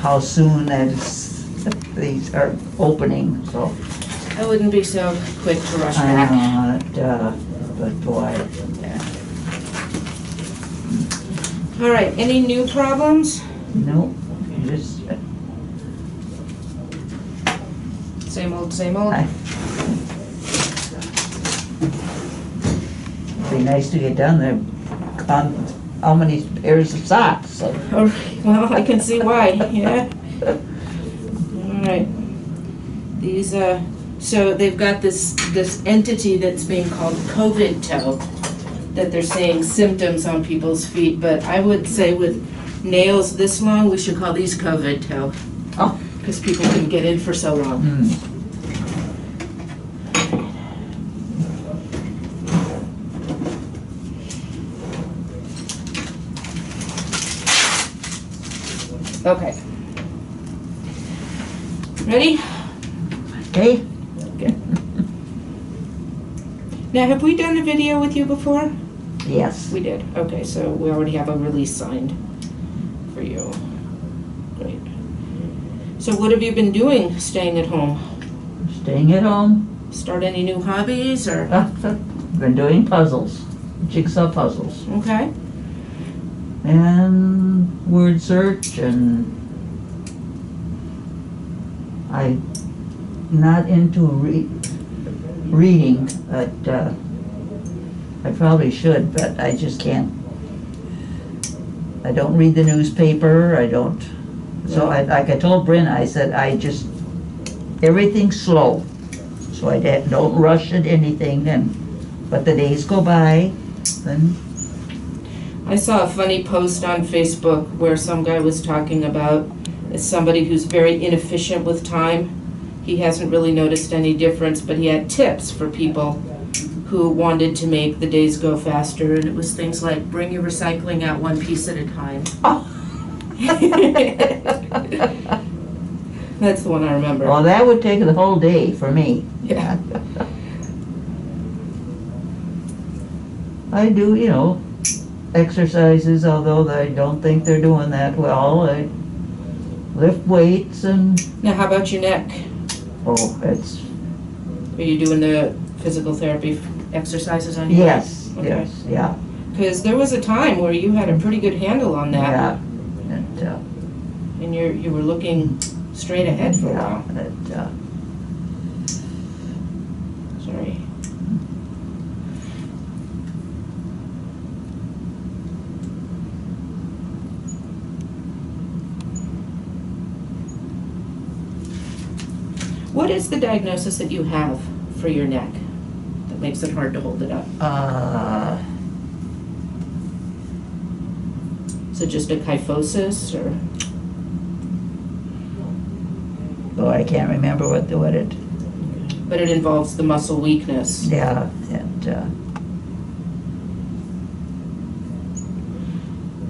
how soon these are opening, so. I wouldn't be so quick to rush back. But boy. Yeah. All right, any new problems? No, just. Same old, same old? It'd be nice to get down there on how many pairs of socks. So. All right, well, I can see why, yeah. All right. These, so they've got this entity that's being called COVID toe, that they're saying symptoms on people's feet, but I would say with nails this long, we should call these COVID toe. Oh. Because people can get in for so long. Okay. Ready? Okay. Okay. Now, have we done a video with you before? Yes. We did. Okay, so we already have a release signed for you. Great. So what have you been doing staying at home? Staying at home. Start any new hobbies or? Been doing puzzles, jigsaw puzzles. Okay. And word search, and I'm not into reading, but I probably should, but I just can't. I don't read the newspaper, I don't. So like I told Brynna, I said, everything's slow. So I don't rush at anything, but the days go by, then. I saw a funny post on Facebook where some guy was talking about somebody who's very inefficient with time. He hasn't really noticed any difference, but he had tips for people who wanted to make the days go faster, and it was things like bring your recycling out one piece at a time. Oh. That's the one I remember. Well, that would take the whole day for me. Yeah. I do, exercises, although I don't think they're doing that well. I lift weights and... Now, how about your neck? Oh, it's... Are you doing the physical therapy exercises on your neck? Yes, Okay. yes, yeah. Because there was a time where you had a pretty good handle on that. Yeah. And you were looking straight ahead for a while. Sorry. What is the diagnosis that you have for your neck that makes it hard to hold it up? Is it just a kyphosis or? Oh, I can't remember what it. But it involves the muscle weakness. Yeah,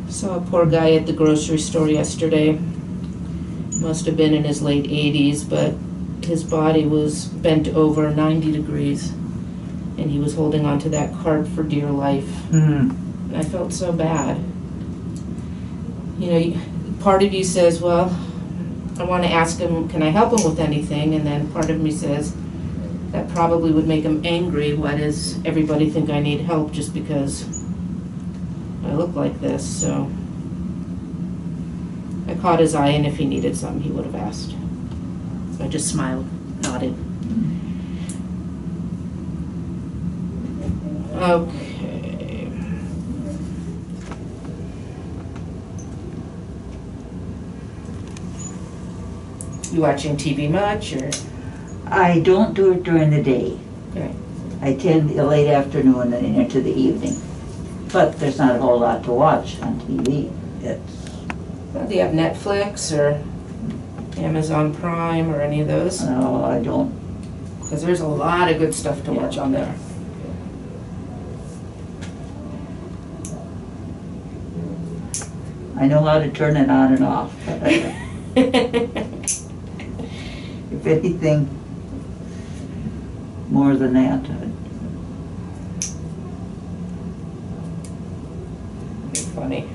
Saw a poor guy at the grocery store yesterday. Must have been in his late 80s, but his body was bent over 90 degrees, and he was holding onto that cart for dear life. And I felt so bad. Part of you says, well, I want to ask him, can I help him with anything? And then part of me says, that probably would make him angry. Why does everybody think I need help just because I look like this? So I caught his eye, and if he needed something, he would have asked. So I just smiled, nodded. Okay. You watching TV much, or? I don't do it during the day. Okay. I tend the late afternoon and into the evening. But there's not a whole lot to watch on TV. Well, do you have Netflix or Amazon Prime or any of those? No, I don't. Because there's a lot of good stuff to watch on there. I know how to turn it on and off. If anything more than that. Funny.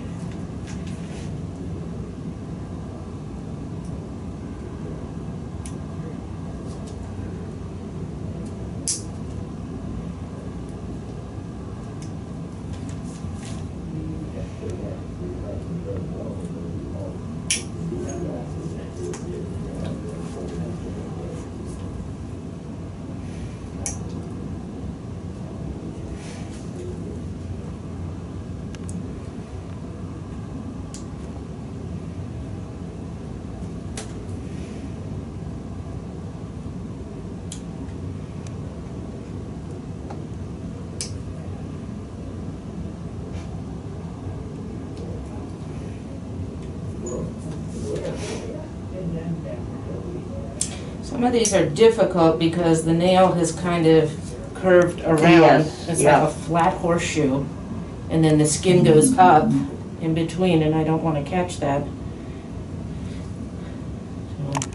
Some of these are difficult because the nail has kind of curved around. Yes, It's yeah. like a flat horseshoe, and then the skin goes up in between, and I don't want to catch that. So.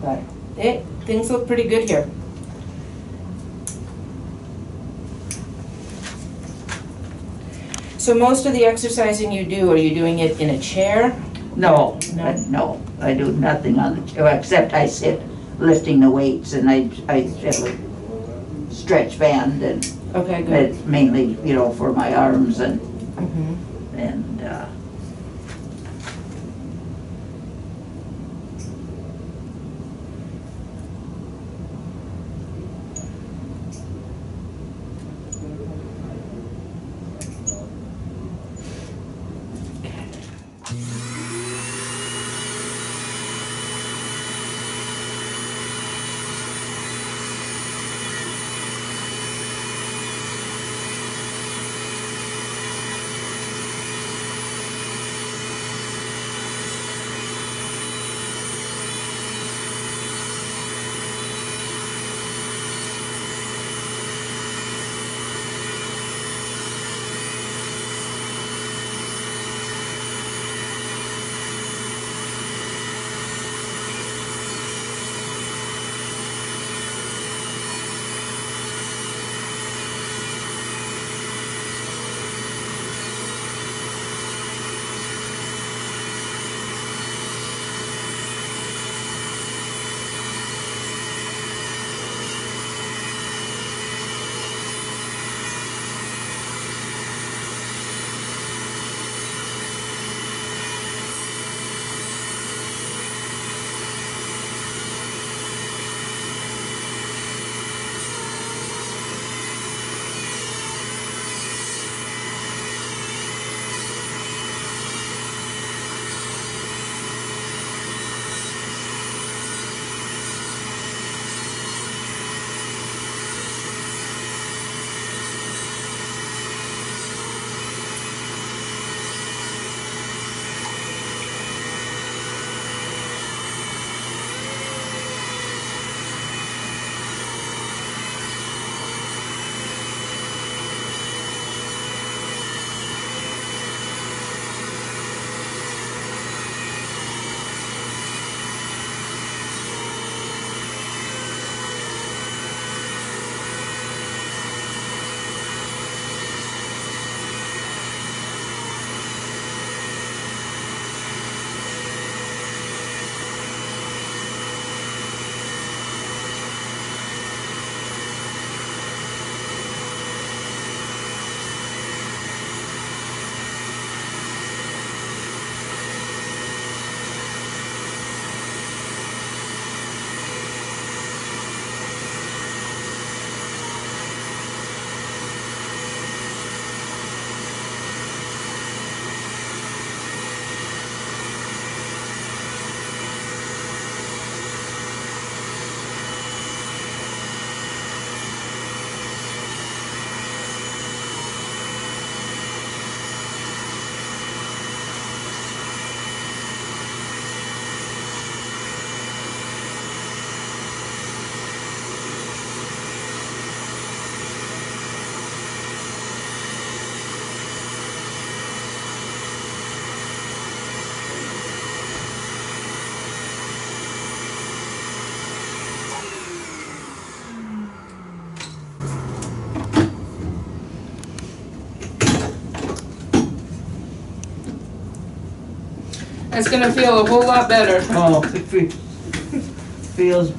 But things look pretty good here. So most of the exercising you do, are you doing it in a chair? No, No. no, I do nothing on the chair, except I sit lifting the weights, and I have a stretch band, and Okay, good. it's mainly, you know, for my arms and, Mhm. and, It's gonna feel a whole lot better. oh, it feels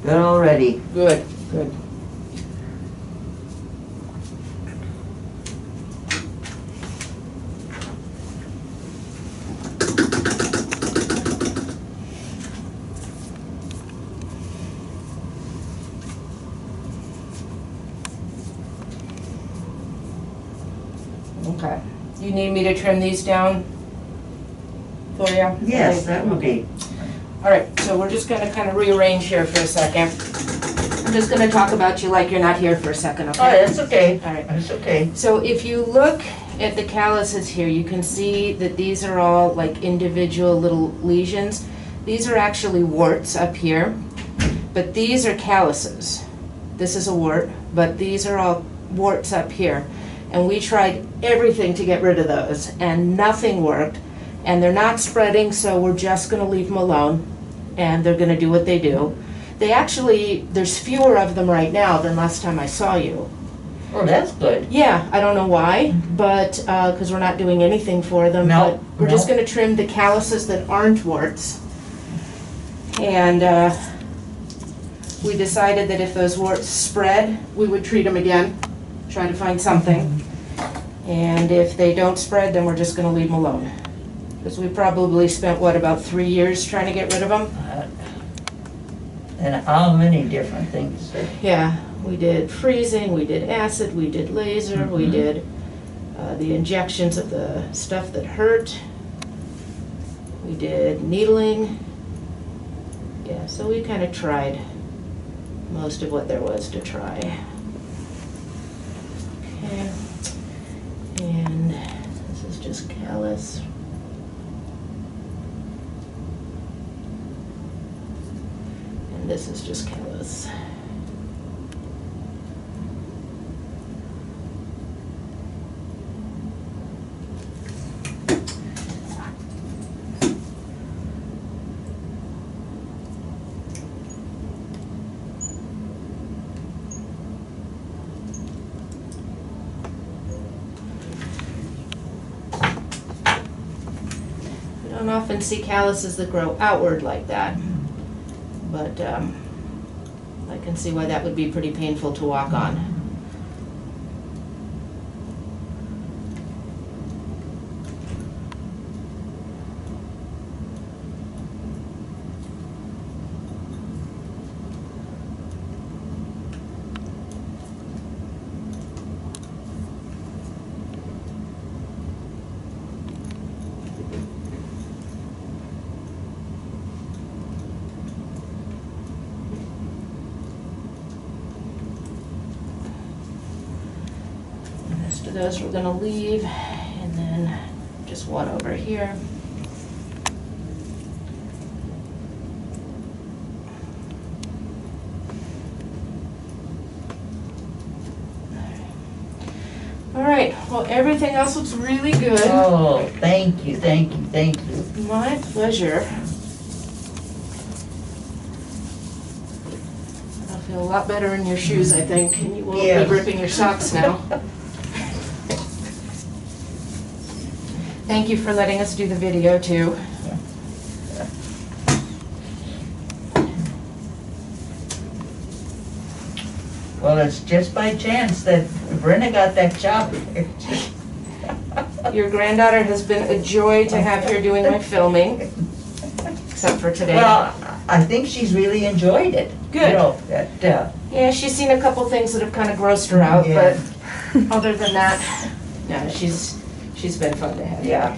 good already. Good, good. Okay. You need me to trim these down for you? Yes, that would be. All right, so we're just gonna kind of rearrange here for a second. I'm just gonna talk about you like you're not here for a second, Oh, okay? that's okay. All right. That's okay. So if you look at the calluses here, you can see that these are all like individual little lesions. These are actually warts up here, but these are calluses. This is a wart, but these are all warts up here. And we tried everything to get rid of those, and nothing worked. And they're not spreading, so we're just going to leave them alone, and they're going to do what they do. They actually, there's fewer of them right now than last time I saw you. Oh, that's good. Yeah, I don't know why, but because we're not doing anything for them. No, But we're just going to trim the calluses that aren't warts. And we decided that if those warts spread, we would treat them again, try to find something. And if they don't spread, then we're just going to leave them alone. Because we probably spent, what, about 3 years trying to get rid of them? And how many different things? Yeah, we did freezing, we did acid, we did laser, we did the injections of the stuff that hurt. We did needling. Yeah, so we kind of tried most of what there was to try. Okay, and this is just callus. And this is just callus. I don't often see calluses that grow outward like that, but I can see why that would be pretty painful to walk on. The rest of those we're going to leave, and then just one over here. All right, well, everything else looks really good. Oh, thank you, thank you, thank you. My pleasure. I'll feel a lot better in your shoes, I think, and you won't Yes. be ripping your socks now. Thank you for letting us do the video too. Well, it's just by chance that Brynna got that job. Your granddaughter has been a joy to have here doing my filming, except for today. Well, I think she's really enjoyed it. Good. You know, that, Yeah, she's seen a couple things that have kind of grossed her out, Yeah. but other than that, no, she's been fun to have. yeah.